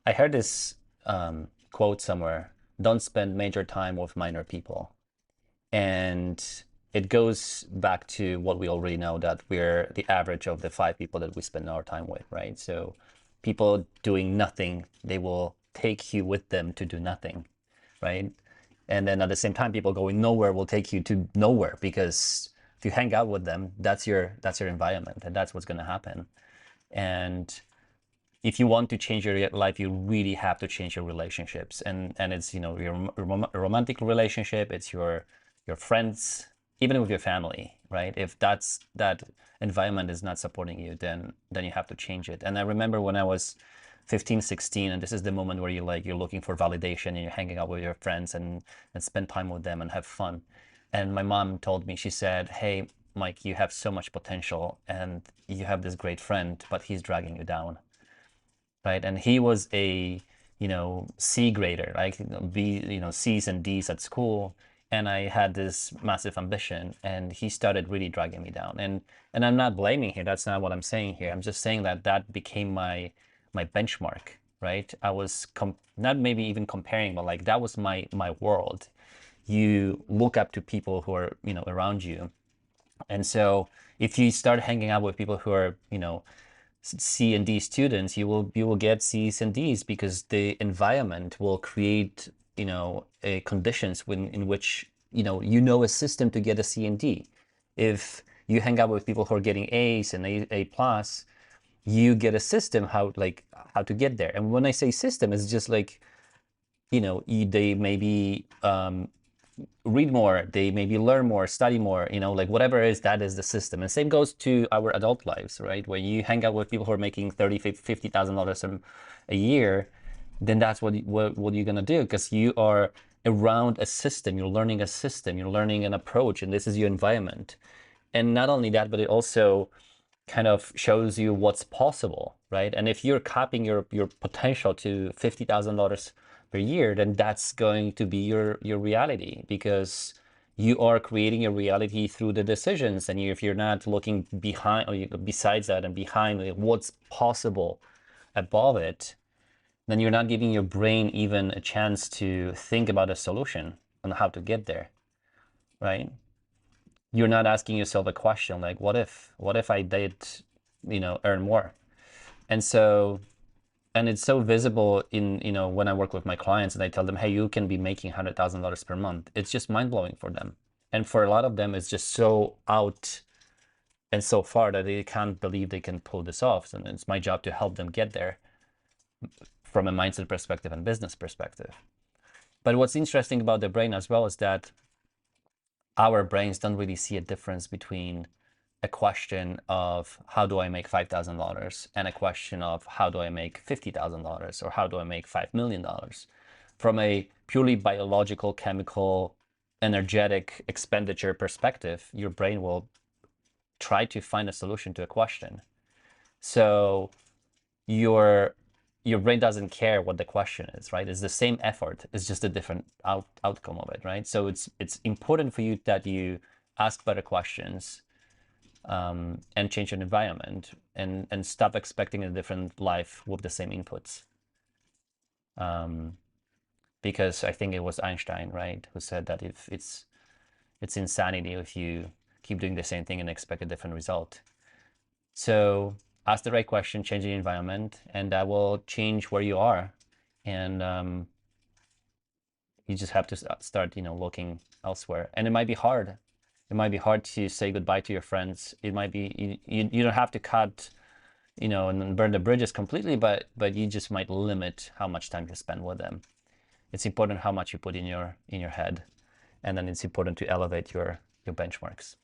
I heard this quote somewhere: "Don't spend major time with minor people." And it goes back to what we already know, that we're the average of the five people that we spend our time with, right? So people doing nothing, they will take you with them to do nothing, right? And then at the same time, people going nowhere will take you to nowhere, because if you hang out with them, that's your environment, and that's what's going to happen. And if you want to change your life, you really have to change your relationships, and it's, your romantic relationship, it's your friends, even with your family, right? If that environment is not supporting you, then you have to change it. And I remember when I was 15, 16, and this is the moment where you're looking for validation, and you're hanging out with your friends and spend time with them and have fun. And my mom told me, she said, "Hey, Mike, you have so much potential, and you have this great friend, but he's dragging you down." Right? And he was a, C grader, like, B, C's and D's at school. And I had this massive ambition, and he started really dragging me down. And I'm not blaming here. That's not what I'm saying here. I'm just saying that that became my benchmark, right? I was not maybe even comparing, but like that was my world. You look up to people who are, around you. And so if you start hanging out with people who are, C and D students, you will get C's and D's, because the environment will create, a conditions in which, a system to get a C and D. If you hang out with people who are getting A's and A plus, you get a system how to get there. And when I say system, it's just like, they maybe read more, they maybe learn more, study more, like whatever it is, that is the system. And same goes to our adult lives, right? Where you hang out with people who are making $50,000 a year, then that's what you're gonna do, because you are around a system, you're learning a system, you're learning an approach, and this is your environment. And not only that, but it also kind of shows you what's possible, right? And if you're capping your potential to $50,000 per year, then that's going to be your reality, because you are creating your reality through the decisions. And if you're not looking behind, or besides that and behind, like, what's possible above it, then you're not giving your brain even a chance to think about a solution on how to get there, right? You're not asking yourself a question like, what if I did, earn more? And so, and it's so visible in, when I work with my clients and I tell them, hey, you can be making $100,000 per month. It's just mind blowing for them. And for a lot of them, it's just so out and so far that they can't believe they can pull this off. And it's my job to help them get there from a mindset perspective and business perspective. But what's interesting about the brain as well is that our brains don't really see a difference between a question of how do I make $5,000 and a question of how do I make $50,000 or how do I make $5 million. From a purely biological, chemical, energetic expenditure perspective, your brain will try to find a solution to a question. So your your brain doesn't care what the question is, right? It's the same effort, it's just a different outcome of it, right? So it's important for you that you ask better questions, and change your environment, and stop expecting a different life with the same inputs. Um, because I think it was Einstein, right, who said that if it's insanity if you keep doing the same thing and expect a different result. So ask the right question, change the environment, and that will change where you are. And you just have to start, looking elsewhere. And it might be hard. It might be hard to say goodbye to your friends. It might be you don't have to cut, and burn the bridges completely, but you just might limit how much time you spend with them. It's important how much you put in your head, and then it's important to elevate your benchmarks.